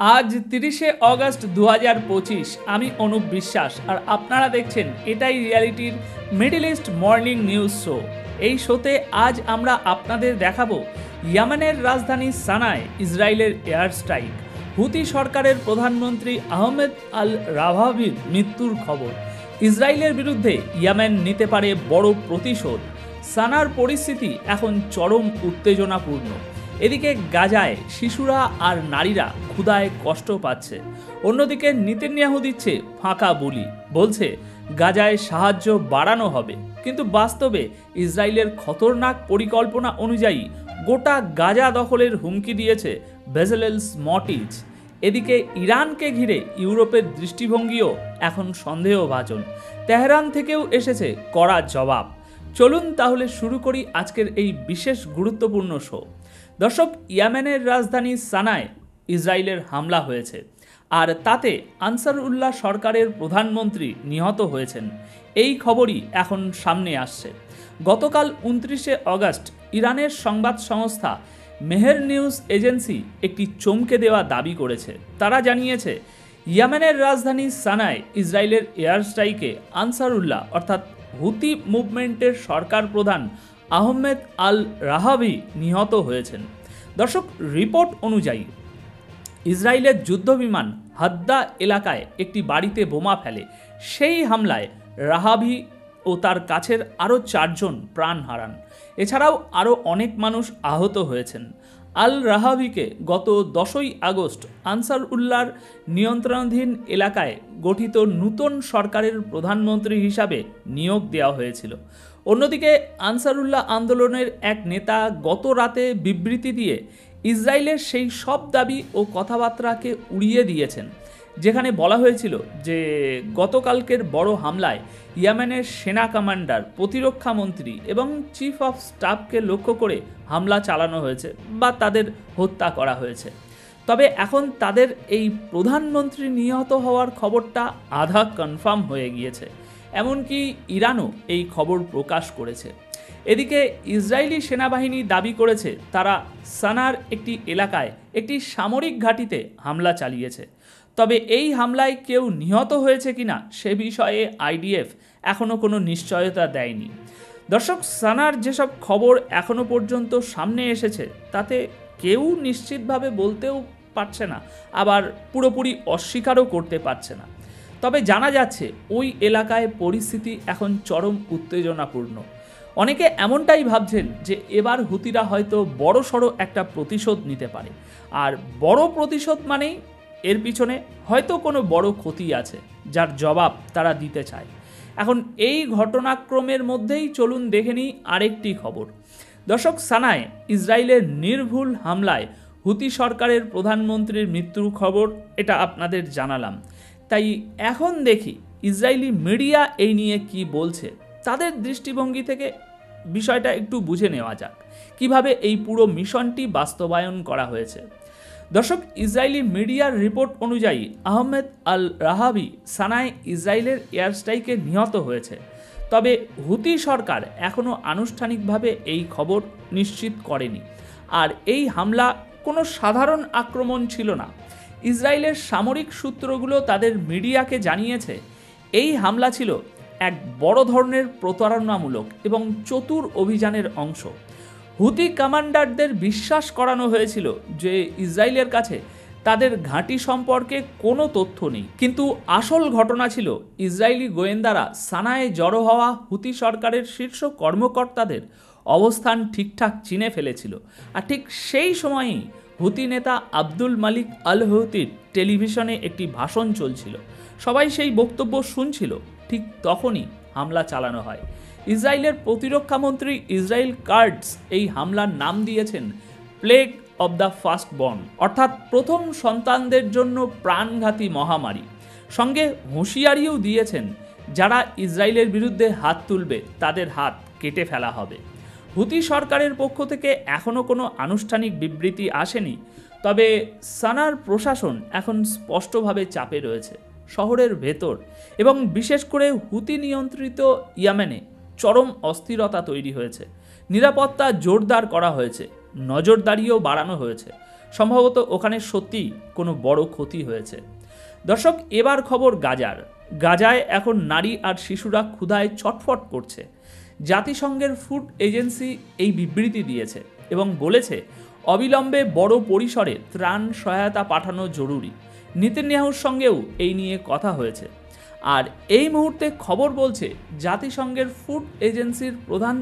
আজ 30শে অগস্ট 2025 আমি অনুপ বিশ্বাস আর আপনারা দেখছেন এটাই রিয়ালিটির middle east morning news show. এই শোতে আজ আমরা আপনাদের দেখাবো ইয়েমেনের রাজধানী সানায় ইসরায়েলের এয়ার স্ট্রাইক, হুতি সরকারের প্রধানমন্ত্রী আহমেদ আল রাভাভির মৃত্যুর খবর, ইসরায়েলের বিরুদ্ধে ইয়েমেন নিতে পারে বড় প্রতিশোধ, সানার পরিস্থিতি এখন চরম উত্তেজনাপূর্ণ। এদিকে গাজায় শিশুরা আর নারীরা ক্ষুধায় কষ্ট পাচ্ছে, অন্যদিকে নেতানিয়াহু দিচ্ছে ফাঁকা বুলি, বলছে গাজায় সাহায্য বাড়ানো হবে, কিন্তু বাস্তবে ইসরায়েলের খতরনাক পরিকল্পনা অনুযায়ী গোটা গাজা দখলের হুমকি দিয়েছে বেজেলেল স্মট্রিচ। এদিকে ইরানকে ঘিরে ইউরোপের দৃষ্টিভঙ্গিও এখন সন্দেহভাজন, তেহরান থেকেও এসেছে কড়া জবাব। চলুন তাহলে শুরু করি আজকের এই বিশেষ গুরুত্বপূর্ণ শো। দর্শক, ইয়েমেনের রাজধানী সানায় ইসরায়েলের হামলা হয়েছে, আর তাতে আনসারুল্লাহ সরকারের প্রধানমন্ত্রী নিহত হয়েছেন। এই খবরই এখন সামনে আসছে। গতকাল 29শে অগস্ট ইরানের সংবাদ সংস্থা মেহের নিউজ এজেন্সি একটি চমকে দেওয়া দাবি করেছে। তারা জানিয়েছে ইয়েমেনের রাজধানী সানায় ইসরায়েলের এয়ার স্ট্রাইকে আনসারুল্লাহ অর্থাৎ হুতি মুভমেন্টের সরকার প্রধান আহমেদ আল রাহাভি নিহত হয়েছেন। দর্শক, রিপোর্ট অনুযায়ী ইসরায়েলের যুদ্ধবিমান হাদ্দা এলাকায় একটি বাড়িতে বোমা ফেলে। সেই হামলায় রাহাভি ও তার কাছের আরও 4 জন প্রাণ হারান। এছাড়াও আরও অনেক মানুষ আহত হয়েছেন। আল রাহাভিকে গত 10ই আগস্ট আনসারুল্লাহর নিয়ন্ত্রণাধীন এলাকায় গঠিত নূতন সরকারের প্রধানমন্ত্রী হিসাবে নিয়োগ দেওয়া হয়েছিল। অন্যদিকে আনসারুল্লাহ আন্দোলনের এক নেতা গত রাতে বিবৃতি দিয়ে ইসরায়েলের সেই সব দাবি ও কথাবার্তাকে উড়িয়ে দিয়েছেন, যেখানে বলা হয়েছিল যে গতকালকের বড় হামলায় ইয়েমেনের সেনা কমান্ডার, প্রতিরক্ষা মন্ত্রী এবং চিফ অফ স্টাফকে লক্ষ্য করে হামলা চালানো হয়েছে বা তাদের হত্যা করা হয়েছে। তবে এখন তাদের এই প্রধানমন্ত্রী নিহত হওয়ার খবরটা আধা কনফার্ম হয়ে গিয়েছে, এমনকি ইরানও এই খবর প্রকাশ করেছে। এদিকে ইসরায়েলি সেনাবাহিনী দাবি করেছে তারা সানার একটি এলাকায় একটি সামরিক ঘাঁটিতে হামলা চালিয়েছে। তবে এই হামলায় কেউ নিহত হয়েছে কিনা সে বিষয়ে আইডিএফ এখনও কোনো নিশ্চয়তা দেয়নি। দর্শক, সানার যেসব খবর এখনও পর্যন্ত সামনে এসেছে তাতে কেউ নিশ্চিতভাবে বলতেও পারছে না, আবার পুরোপুরি অস্বীকারও করতে পারছে না। তবে জানা যাচ্ছে ওই এলাকায় পরিস্থিতি এখন চরম উত্তেজনাপূর্ণ। অনেকে এমনটাই ভাবছেন যে এবার হুতিরা হয়তো বড়সড় একটা প্রতিশোধ নিতে পারে, আর বড় প্রতিশোধ মানেই এর পিছনে হয়তো কোনো বড় ক্ষতি আছে যার জবাব তারা দিতে চায়। এখন এই ঘটনাক্রমের মধ্যেই চলুন দেখে নিই আরেকটি খবর। দর্শক, সানায় ইসরায়েলের নির্ভুল হামলায় হুতি সরকারের প্রধানমন্ত্রীর মৃত্যুর খবর এটা আপনাদের জানালাম। তাই এখন দেখি ইসরায়েলি মিডিয়া এই নিয়ে কি বলছে, তাদের দৃষ্টিভঙ্গি থেকে বিষয়টা একটু বুঝে নেওয়া যাক কিভাবে এই পুরো মিশনটি বাস্তবায়ন করা হয়েছে। দর্শক, ইসরায়েলি মিডিয়ার রিপোর্ট অনুযায়ী আহমেদ আল রাহাভি সানায় ইসরায়েলের এয়ার স্ট্রাইকে নিহত হয়েছে। তবে হুতি সরকার এখনও আনুষ্ঠানিকভাবে এই খবর নিশ্চিত করেনি। আর এই হামলা কোনো সাধারণ আক্রমণ ছিল না। ইসরায়েলের সামরিক সূত্রগুলো তাদের মিডিয়াকে জানিয়েছে এই হামলা ছিল এক বড় ধরনের প্রতারণামূলক এবং চতুর অভিযানের অংশ। হুতি কমান্ডারদের বিশ্বাস করানো হয়েছিল যে ইসরায়েলের কাছে তাদের ঘাঁটি সম্পর্কে কোনো তথ্য নেই, কিন্তু আসল ঘটনা ছিল ইসরায়েলি গোয়েন্দারা সানায় জড়ো হওয়া হুতি সরকারের শীর্ষ কর্মকর্তাদের অবস্থান ঠিকঠাক চিনে ফেলেছিল। আর ঠিক সেই সময়েই হুতি নেতা আব্দুল মালিক আল হুতির টেলিভিশনে একটি ভাষণ চলছিল, সবাই সেই বক্তব্য শুনছিল। ঠিক তখনই হামলা চালানো হয়। ইসরায়েলের প্রতিরক্ষা মন্ত্রী ইসরায়েল কার্টস এই হামলার নাম দিয়েছেন plague of the first born, অর্থাৎ প্রথম সন্তানদের জন্য প্রাণঘাতী মহামারী। সঙ্গে হুঁশিয়ারিও দিয়েছেন যারা ইসরায়েলের বিরুদ্ধে হাত তুলবে তাদের হাত কেটে ফেলা হবে। হুতি সরকারের পক্ষ থেকে এখনও কোনো আনুষ্ঠানিক বিবৃতি আসেনি, তবে সানার প্রশাসন এখন স্পষ্টভাবে চাপে রয়েছে। শহরের ভেতর এবং বিশেষ করে হুতি নিয়ন্ত্রিত ইয়েমেনে চরম অস্থিরতা তৈরি হয়েছে। নিরাপত্তা জোরদার করা হয়েছে, নজরদারিও বাড়ানো হয়েছে। সম্ভবত ওখানে সত্যি কোনো বড় ক্ষতি হয়েছে। দর্শক, এবার খবর গাজার। গাজায় এখন নারী আর শিশুরা ক্ষুধায় ছটফট করছে। জাতিসংঘের ফুড এজেন্সি এই বিবৃতি দিয়েছে এবং বলেছে অবিলম্বে বড় পরিসরে ত্রাণ সহায়তা পাঠানো জরুরি। নেতানিয়াহুর সঙ্গেও এই নিয়ে কথা হয়েছে। আর এই মুহূর্তে খবর বলছে জাতিসংঘের ফুড এজেন্সির প্রধান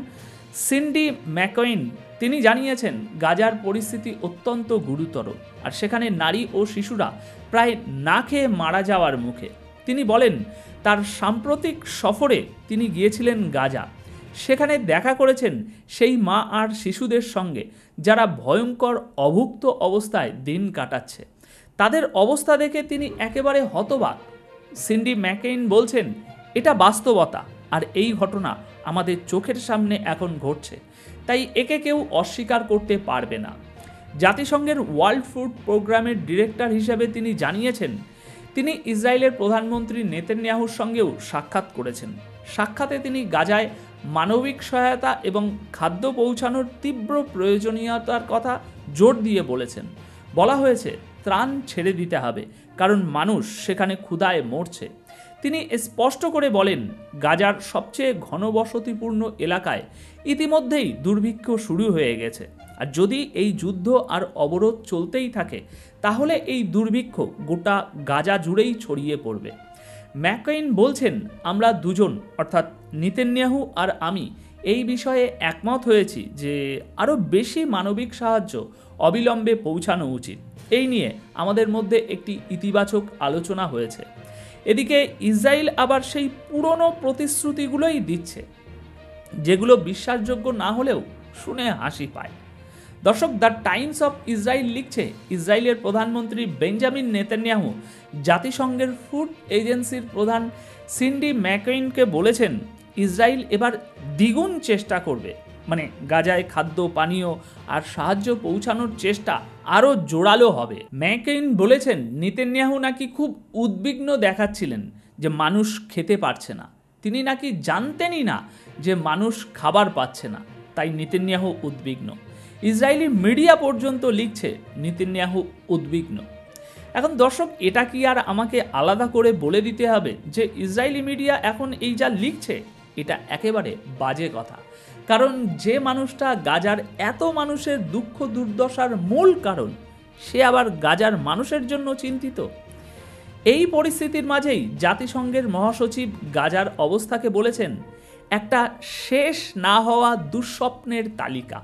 সিন্ডি ম্যাকইন তিনি জানিয়েছেন গাজার পরিস্থিতি অত্যন্ত গুরুতর আর সেখানে নারী ও শিশুরা প্রায় না খেয়ে মারা যাওয়ার মুখে। তিনি বলেন তার সাম্প্রতিক সফরে তিনি গিয়েছিলেন গাজা, সেখানে দেখা করেছেন সেই মা আর শিশুদের সঙ্গে যারা ভয়ঙ্কর অভুক্ত অবস্থায় দিন কাটাচ্ছে। তাদের অবস্থা দেখে তিনি একেবারে হতবাক। সিন্ডি ম্যাকইন বলছেন এটা বাস্তবতা আর এই ঘটনা আমাদের চোখের সামনে এখন ঘটছে, তাই একে কেউ অস্বীকার করতে পারবে না। জাতিসংঘের ওয়ার্ল্ড ফুড প্রোগ্রামের ডিরেক্টর হিসেবে তিনি জানিয়েছেন তিনি ইসরায়েলের প্রধানমন্ত্রী নেতানিয়াহুর সঙ্গেও সাক্ষাৎ করেছেন। সাক্ষাতে তিনি গাজায় মানবিক সহায়তা এবং খাদ্য পৌঁছানোর তীব্র প্রয়োজনীয়তার কথা জোর দিয়ে বলেছেন। বলা হয়েছে ত্রাণ ছেড়ে দিতে হবে কারণ মানুষ সেখানে ক্ষুধায় মরছে। তিনি স্পষ্ট করে বলেন গাজার সবচেয়ে ঘনবসতিপূর্ণ এলাকায় ইতিমধ্যেই দুর্ভিক্ষ শুরু হয়ে গেছে আর যদি এই যুদ্ধ আর অবরোধ চলতেই থাকে তাহলে এই দুর্ভিক্ষ গোটা গাজা জুড়েই ছড়িয়ে পড়বে। ম্যাকইন বলছেন আমরা দুজন অর্থাৎ নেতানিয়াহু আর আমি এই বিষয়ে একমত হয়েছি যে আরও বেশি মানবিক সাহায্য অবিলম্বে পৌঁছানো উচিত। এই নিয়ে আমাদের মধ্যে একটি ইতিবাচক আলোচনা হয়েছে। এদিকে ইসরায়েল আবার সেই পুরনো প্রতিশ্রুতিগুলোই দিচ্ছে যেগুলো বিশ্বাসযোগ্য না হলেও শুনে হাসি পায়। দর্শক, দ্য টাইমস অফ ইসরায়েল লিখছে ইসরায়েলের প্রধানমন্ত্রী বেঞ্জামিন নেতানিয়াহু জাতিসংঘের ফুড এজেন্সির প্রধান সিন্ডি ম্যাকইনকে বলেছেন ইসরায়েল এবার দ্বিগুণ চেষ্টা করবে, মানে গাজায় খাদ্য পানীয় আর সাহায্য পৌঁছানোর চেষ্টা আরও জোরালো হবে। ম্যাকইন বলেছেন নেতানিয়াহু নাকি খুব উদ্বিগ্ন দেখাচ্ছিলেন যে মানুষ খেতে পারছে না। তিনি নাকি জানতেনই না যে মানুষ খাবার পাচ্ছে না, তাই নেতানিয়াহু উদ্বিগ্ন। ইসরায়েলি মিডিয়া পর্যন্ত লিখছে নেতানিয়াহু উদ্বিগ্ন। এখন দর্শক, এটা কি আর আমাকে আলাদা করে বলে দিতে হবে যে ইসরায়েলি মিডিয়া এখন এই যা লিখছে এটা একেবারে বাজে কথা? কারণ যে মানুষটা গাজার এত মানুষের দুঃখ দুর্দশার মূল কারণ সে আবার গাজার মানুষের জন্য চিন্তিত। এই পরিস্থিতির মাঝেই জাতিসংঘের মহাসচিব গাজার অবস্থাকে বলেছেন একটা শেষ না হওয়া দুঃস্বপ্নের তালিকা,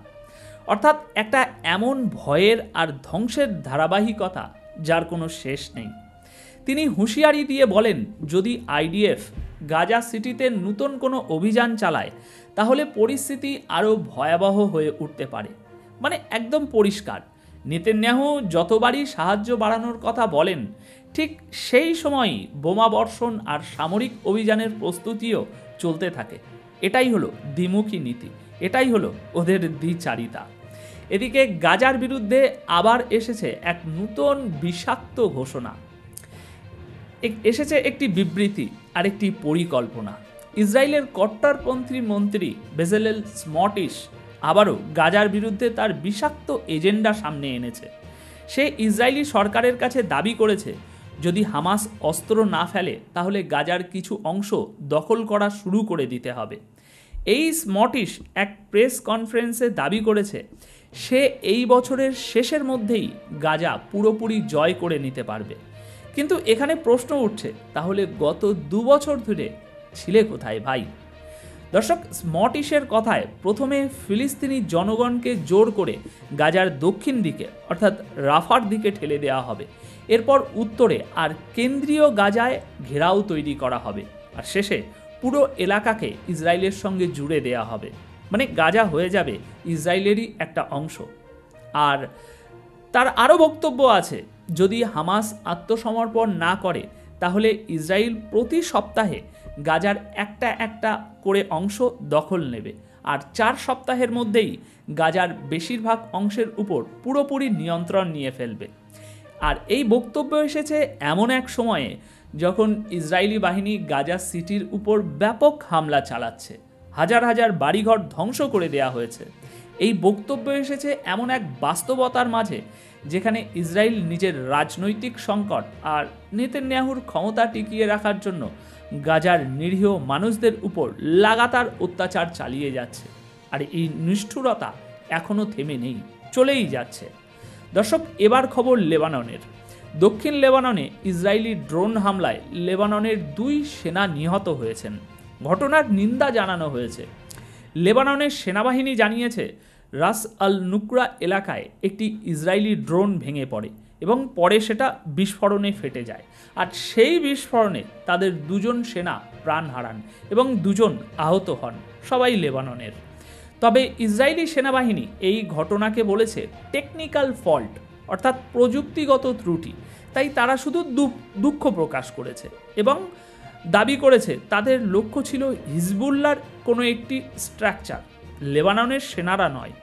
অর্থাৎ একটা এমন ভয়ের আর ধ্বংসের ধারাবাহিকতা যার কোনো শেষ নেই। তিনি হুঁশিয়ারি দিয়ে বলেন যদি আইডিএফ গাজা সিটিতে নতুন কোনো অভিযান চালায় তাহলে পরিস্থিতি আরও ভয়াবহ হয়ে উঠতে পারে। মানে একদম পরিষ্কার, নেতানিয়াহু যতবারই সাহায্য বাড়ানোর কথা বলেন ঠিক সেই সময়ই বোমা বর্ষণ আর সামরিক অভিযানের প্রস্তুতিও চলতে থাকে। এটাই হলো দ্বিমুখী নীতি, এটাই হলো ওদের দ্বিচারিতা। এদিকে গাজার বিরুদ্ধে আবার এসেছে এক নতুন বিষাক্ত ঘোষণা, এসেছে একটি বিবৃতি আর একটি পরিকল্পনা। ইসরায়েলের কট্টরপন্থী মন্ত্রী বেজেলেল স্মটিশ আবারও গাজার বিরুদ্ধে তার বিষাক্ত এজেন্ডা সামনে এনেছে। সে ইসরায়েলি সরকারের কাছে দাবি করেছে যদি হামাস অস্ত্র না ফেলে তাহলে গাজার কিছু অংশ দখল করা শুরু করে দিতে হবে। এই স্মটিশ এক প্রেস কনফারেন্সে দাবি করেছে সে এই বছরের শেষের মধ্যেই গাজা পুরোপুরি জয় করে নিতে পারবে। কিন্তু এখানে প্রশ্ন উঠছে তাহলে গত 2 বছর ধরে ছিলে কোথায় ভাই? দর্শক, স্মটিশের কথায় প্রথমে ফিলিস্তিনি জনগণকে জোর করে গাজার দক্ষিণ দিকে অর্থাৎ রাফার দিকে ঠেলে দেওয়া হবে, এরপর উত্তরে আর কেন্দ্রীয় গাজায় ঘেরাও তৈরি করা হবে, আর শেষে পুরো এলাকাকে ইসরায়েলের সঙ্গে জুড়ে দেওয়া হবে। মানে গাজা হয়ে যাবে ইসরায়েলেরই একটা অংশ। আর তার আরও বক্তব্য আছে যদি হামাস আত্মসমর্পণ না করে তাহলে ইসরায়েল প্রতি সপ্তাহে গাজার একটা একটা করে অংশ দখল নেবে আর 4 সপ্তাহের মধ্যেই গাজার বেশিরভাগ অংশের উপর পুরোপুরি নিয়ন্ত্রণ নিয়ে ফেলবে। আর এই বক্তব্য এসেছে এমন এক সময়ে যখন ইসরায়েলি বাহিনী গাজা সিটির উপর ব্যাপক হামলা চালাচ্ছে, হাজার হাজার বাড়িঘর ধ্বংস করে দেওয়া হয়েছে। এই বক্তব্য এসেছে এমন এক বাস্তবতার মাঝে যেখানে ইসরায়েল নিজের রাজনৈতিক সংকট আর নেতানিয়াহুর ক্ষমতা টিকিয়ে রাখার জন্য গাজার নিরীহ মানুষদের উপর লাগাতার অত্যাচার চালিয়ে যাচ্ছে। আর এই নিষ্ঠুরতা এখনও থেমে নেই, চলেই যাচ্ছে। দর্শক, এবার খবর লেবাননের। দক্ষিণ লেবাননে ইসরায়েলি ড্রোন হামলায় লেবাননের 2 সেনা নিহত হয়েছেন। ঘটনার নিন্দা জানানো হয়েছে। লেবাননের সেনাবাহিনী জানিয়েছে রাস আল নুকরা এলাকায় একটি ইসরায়েলি ড্রোন ভেঙে পড়ে এবং পরে সেটা বিস্ফোরণে ফেটে যায়। আর সেই বিস্ফোরণে তাদের 2 জন সেনা প্রাণ হারান এবং 2 জন আহত হন, সবাই লেবাননের। তবে ইসরায়েলি সেনাবাহিনী এই ঘটনাকে বলেছে টেকনিক্যাল ফল্ট, অর্থাৎ প্রযুক্তিগত ত্রুটি। তাই তারা শুধু দুঃখ প্রকাশ করেছে এবং দাবি করেছে তাদের লক্ষ্য ছিল হিজবুল্লাহর কোনো একটি স্ট্রাকচার, লেবাননের সেনারা নয়।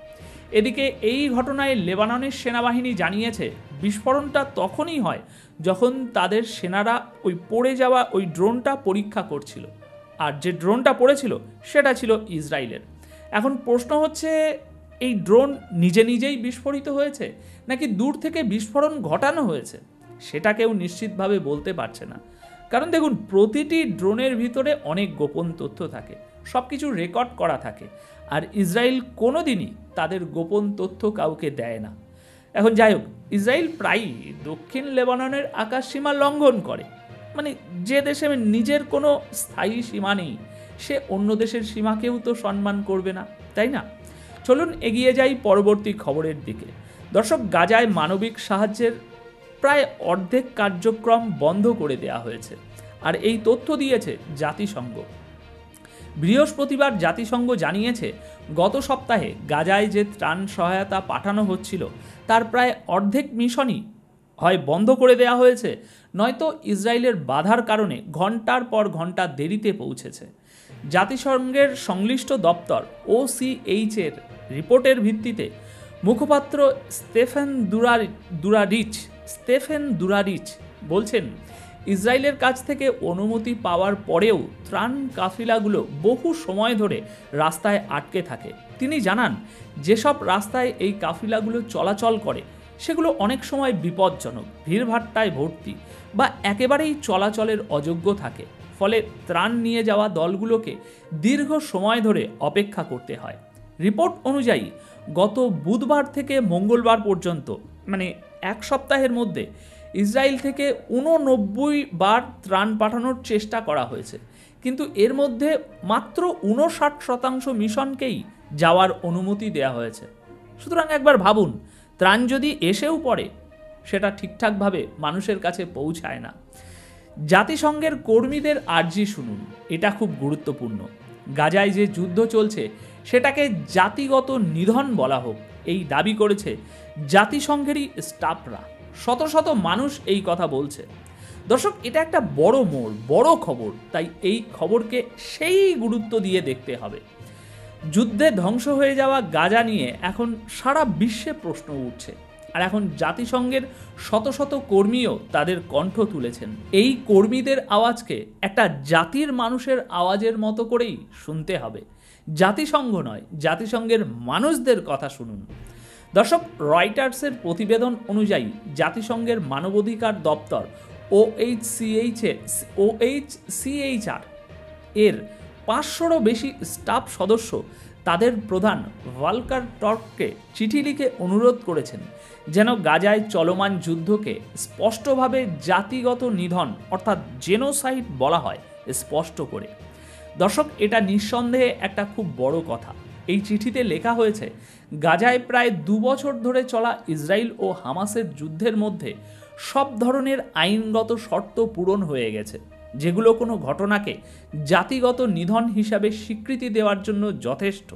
এদিকে এই ঘটনায় লেবাননের সেনাবাহিনী জানিয়েছে বিস্ফোরণটা তখনই হয় যখন তাদের সেনারা ওই পড়ে যাওয়া ওই ড্রোনটা পরীক্ষা করছিল, আর যে ড্রোনটা পড়েছিল সেটা ছিল ইসরায়েলের। এখন প্রশ্ন হচ্ছে, এই ড্রোন নিজে নিজেই বিস্ফোরিত হয়েছে নাকি দূর থেকে বিস্ফোরণ ঘটানো হয়েছে? সেটা কেউ নিশ্চিতভাবে বলতে পারছে না। কারণ দেখুন, প্রতিটি ড্রোনের ভিতরে অনেক গোপন তথ্য থাকে, সব কিছু রেকর্ড করা থাকে, আর ইসরায়েল কোনোদিনই তাদের গোপন তথ্য কাউকে দেয় না। এখন যাই হোক, ইসরায়েল প্রায়ই দক্ষিণ লেবাননের আকাশ সীমা লঙ্ঘন করে। মানে যে দেশে নিজের কোনো স্থায়ী সীমা নেই, সে অন্য দেশের সীমাকেও তো সম্মান করবে না, তাই না? চলুন এগিয়ে যাই পরবর্তী খবরের দিকে। দর্শক, গাজায় মানবিক সাহায্যের প্রায় অর্ধেক কার্যক্রম বন্ধ করে দেওয়া হয়েছে, আর এই তথ্য দিয়েছে জাতিসংঘ। বৃহস্পতিবার জাতিসংঘ জানিয়েছে গত সপ্তাহে গাজায় যে ত্রাণ সহায়তা পাঠানো হচ্ছিল তার প্রায় অর্ধেক মিশনই হয় বন্ধ করে দেওয়া হয়েছে, নয়তো ইসরায়েলের বাধার কারণে ঘন্টার পর ঘন্টা দেরিতে পৌঁছেছে। জাতিসংঘের সংশ্লিষ্ট দপ্তর OCHA-এর রিপোর্টের ভিত্তিতে মুখপাত্র স্টেফেন দুরারিচ বলছেন, ইসরায়েলের কাছ থেকে অনুমতি পাওয়ার পরেও ত্রাণ কাফিলাগুলো বহু সময় ধরে রাস্তায় আটকে থাকে। তিনি জানান, যেসব রাস্তায় এই কাফিলাগুলো চলাচল করে সেগুলো অনেক সময় বিপজ্জনক, ভিড়ভাট্টায় ভর্তি বা একেবারেই চলাচলের অযোগ্য থাকে। ফলে ত্রাণ নিয়ে যাওয়া দলগুলোকে দীর্ঘ সময় ধরে অপেক্ষা করতে হয়। রিপোর্ট অনুযায়ী গত বুধবার থেকে মঙ্গলবার পর্যন্ত, মানে 1 সপ্তাহের মধ্যে ইসরায়েল থেকে 89 বার ত্রাণ পাঠানোর চেষ্টা করা হয়েছে, কিন্তু এর মধ্যে মাত্র 59% মিশনকেই যাওয়ার অনুমতি দেওয়া হয়েছে। সুতরাং একবার ভাবুন, ত্রাণ যদি এসেও পড়ে সেটা ঠিকঠাকভাবে মানুষের কাছে পৌঁছায় না। জাতিসংঘের কর্মীদের আর্জি শুনুন, এটা খুব গুরুত্বপূর্ণ। গাজায় যে যুদ্ধ চলছে সেটাকে জাতিগত নিধন বলা হোক, এই দাবি করেছে জাতিসংঘেরই স্টাফরা। শত শত মানুষ এই কথা বলছে। দর্শক, এটা একটা বড় মোড়, বড় খবর, তাই এই খবরকে সেই গুরুত্ব দিয়ে দেখতে হবে। যুদ্ধে ধ্বংস হয়ে যাওয়া গাজা নিয়ে এখন সারা বিশ্বে প্রশ্ন উঠছে, আর এখন জাতিসংঘের শত শত কর্মীও তাদের কণ্ঠ তুলেছেন। এই কর্মীদের আওয়াজকে একটা জাতির মানুষের আওয়াজের মতো করেই শুনতে হবে। জাতিসংঘ নয়, জাতিসংঘের মানুষদের কথা শুনুন। দর্শক, রয়টার্সের প্রতিবেদন অনুযায়ী জাতিসংঘের মানবাধিকার দপ্তর OHCHR এর 500রও বেশি স্টাফ সদস্য তাদের প্রধান ভলকার টর্ককে চিঠি লিখে অনুরোধ করেছেন যেন গাজায় চলমান যুদ্ধকে স্পষ্টভাবে জাতিগত নিধন অর্থাৎ জেনোসাইড বলা হয় স্পষ্ট করে। দর্শক, এটা নিঃসন্দেহে একটা খুব বড় কথা। এই চিঠিতে লেখা হয়েছে, গাজায় প্রায় 2 বছর ধরে চলা ইসরায়েল ও হামাসের যুদ্ধের মধ্যে সব ধরনের আইনগত শর্ত পূরণ হয়ে গেছে, যেগুলো কোনো ঘটনাকে জাতিগত নিধন হিসাবে স্বীকৃতি দেওয়ার জন্য যথেষ্ট।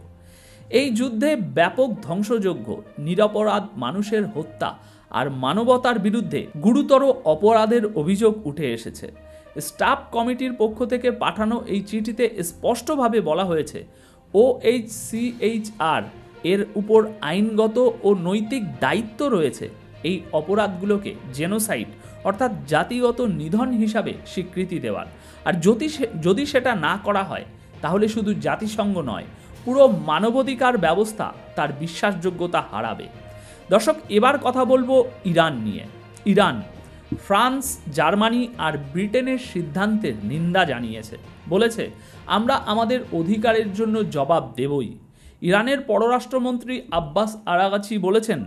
এই যুদ্ধে ব্যাপক ধ্বংসযজ্ঞ, নিরপরাধ মানুষের হত্যা আর মানবতার বিরুদ্ধে গুরুতর অপরাধের অভিযোগ উঠে এসেছে। স্টাফ কমিটির পক্ষ থেকে পাঠানো এই চিঠিতে স্পষ্টভাবে বলা হয়েছে, OHCHR এর উপর আইনগত ও নৈতিক দায়িত্ব রয়েছে এই অপরাধগুলোকে জেনোসাইড অর্থাৎ জাতিগত নিধন হিসাবে স্বীকৃতি দেওয়ার। আর যদি সেটা না করা হয় তাহলে শুধু জাতিসংঘ নয়, পুরো মানবাধিকার ব্যবস্থা তার বিশ্বাসযোগ্যতা হারাবে। দর্শক, এবার কথা বলবো ইরান নিয়ে। ইরান ফ্রান্স, জার্মানি আর ব্রিটেনের সিদ্ধান্তের নিন্দা জানিয়েছে, বলেছে আমরা আমাদের অধিকারের জন্য জবাব দেবই। ইরানের পররাষ্ট্রমন্ত্রী আব্বাস আরাগাচি বলেছেন,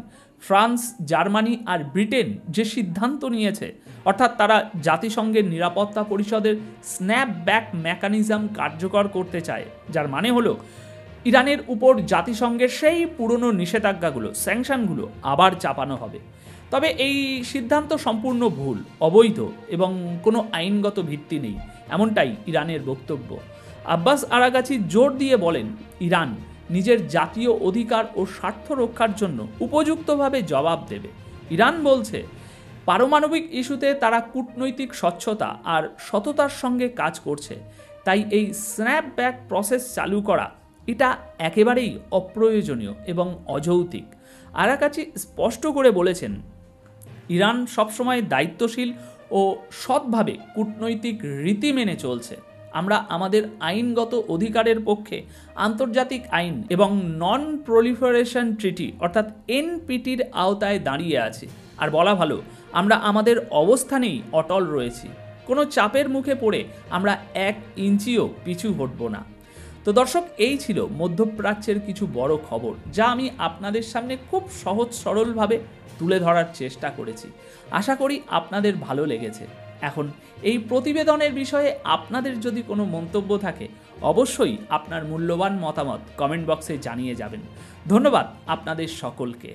ফ্রান্স, জার্মানি আর ব্রিটেন যে সিদ্ধান্ত নিয়েছে, অর্থাৎ তারা জাতিসংঘের নিরাপত্তা পরিষদের স্ন্যাপব্যাক মেকানিজম কার্যকর করতে চায়, যার মানে হলো ইরানের উপর জাতিসংঘের সেই পুরনো নিষেধাজ্ঞাগুলো, স্যাংশনগুলো আবার চাপানো হবে। তবে এই সিদ্ধান্ত সম্পূর্ণ ভুল, অবৈধ এবং কোনো আইনগত ভিত্তি নেই, এমনটাই ইরানের বক্তব্য। আব্বাস আরাগাচি জোর দিয়ে বলেন, ইরান নিজের জাতীয় অধিকার ও স্বার্থ রক্ষার জন্য উপযুক্তভাবে জবাব দেবে। ইরান বলছে, পারমাণবিক ইস্যুতে তারা কূটনৈতিক স্বচ্ছতা আর সততার সঙ্গে কাজ করছে, তাই এই স্ন্যাপব্যাক প্রসেস চালু করা এটা একেবারেই অপ্রয়োজনীয় এবং অযৌক্তিক। আরাগাচি স্পষ্ট করে বলেছেন, ইরান সবসময় দায়িত্বশীল ও সৎভাবে কূটনৈতিক রীতি মেনে চলছে। আমরা আমাদের আইনগত অধিকারের পক্ষে আন্তর্জাতিক আইন এবং নন প্রলিফারেশন ট্রিটি অর্থাৎ এনপিটির আওতায় দাঁড়িয়ে আছি। আর বলা ভালো, আমরা আমাদের অবস্থানেই অটল রয়েছি। কোনো চাপের মুখে পড়ে আমরা 1 ইঞ্চিও পিছু হটব না। তো দর্শক, এই ছিল মধ্যপ্রাচ্যের কিছু বড় খবর, যা আমি আপনাদের সামনে খুব সহজ সরলভাবে তুলে ধরার চেষ্টা করেছি। আশা করি আপনাদের ভালো লেগেছে। এখন এই প্রতিবেদনের বিষয়ে আপনাদের যদি কোনো মন্তব্য থাকে, অবশ্যই আপনার মূল্যবান মতামত কমেন্ট বক্সে জানিয়ে যাবেন। ধন্যবাদ আপনাদের সকলকে।